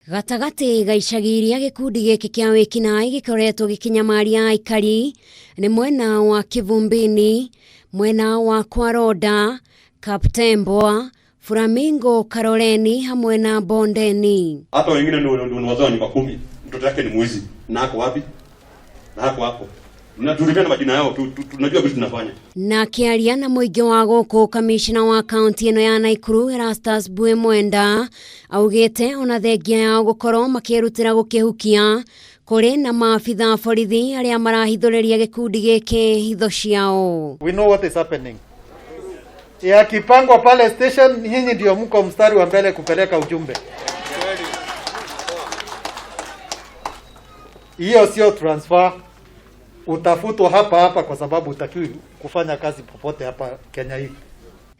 Gatagati ga icagi ria gikundi giki kia wikinaĩ gikoretwo gikinyamaria aikari ni mwena wa Kivumbini, mwena wa Kwaroda, Kaptembwa, Flamingo, Karoleni hamwe na Bondeni. Hata wengine ndio wazao nyumba 10, mtoto yake ni mwizi. Na ako wapi? Na ako hapo. Tunajulikana majina yao, tunajua vitu tunafanya. Na kiaria na muingi wa guku kamishna wa kaunti eno ya Nakuru Erastus Mwenda augite ona thengia yao gukorwo makirutira gukihukia kuri na maafitha borithi aria marahithuriria gikundi giki hitho ciao. We know what is happening. Ya kipangwa pale station, nyinyi ndio mko mstari wa mbele kupeleka ujumbe. Hiyo sio transfer. Utafutwa hapa kwa sababu utakiwi kufanya kazi popote hapa Kenya hii.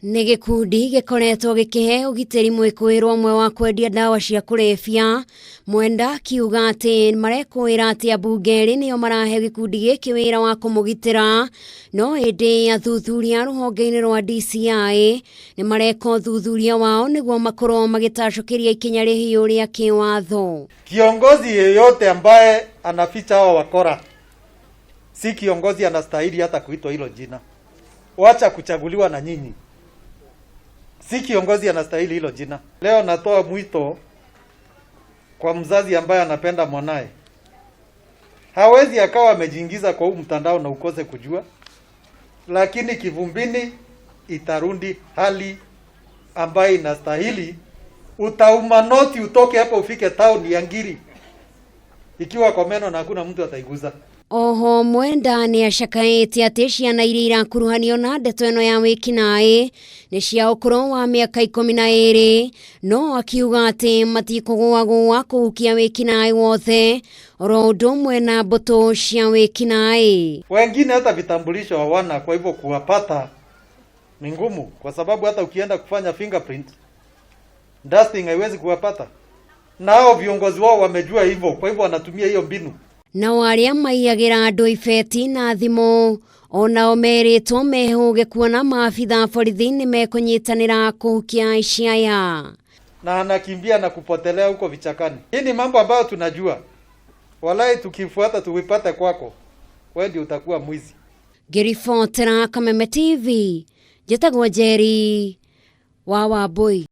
Ni gikundi gikoretwo gikihe ugitiri mwikuirwo umwe wa wendia ndawa cia kurebia. Mwenda kiuga ati marekwira ati abungeri niyo marahe gikundi giki wira wa kumugitira, no indi athuthuria ruhonge-ini rwa DCI ni mareka thuthuria wao niguo makorwo magitacokeria ikinya rihiu ria kiwatho. Kiongozi yeyote ambaye anaficha hao wakora si kiongozi anastahili hata kuitwa hilo jina. Wacha kuchaguliwa na nyinyi. Si kiongozi anastahili hilo jina. Leo natoa mwito kwa mzazi ambaye anapenda mwanae. Hawezi akawa amejiingiza kwa huu mtandao na ukose kujua. Lakini Kivumbini itarundi hali ambaye inastahili. Utauma noti utoke hapa ufike town ya Ngiri. Ikiwa kwa meno na hakuna mtu ataiguza. Oho Mwenda ni acakaĩte atĩ ciana iria irakuruhanio na ndeto ĩno ya wĩkinaĩ nĩ cia ũkũrũ wa mĩaka 12, no akiuga atĩ matikũgũagũa kũhukia wĩkinaĩ wothe oro ũndũ ũmwe na mbũtũ cia wĩkinaĩ. Wengine hata vitambulisho hawana, kwa hivyo kuwapata ni ngumu, kwa sababu hata ukienda kufanya fingerprint dusting haiwezi kuwapata, na hao viongozi wao wamejua hivyo, kwa hivyo wanatumia hiyo mbinu. Na waria maiyagira andu ibeti na thimu onao meritwo mehuge kuona maafitha borithi ni mekunyitanira kuhukia iciaya, na anakimbia na kupotelea huko vichakani. Hii ni mambo ambayo tunajua, walai tukifuata tuwipate kwako, wewe ndio utakuwa mwizi. Ngiribotera Kameme TV, njĩtagwo Njeri wa Wambui.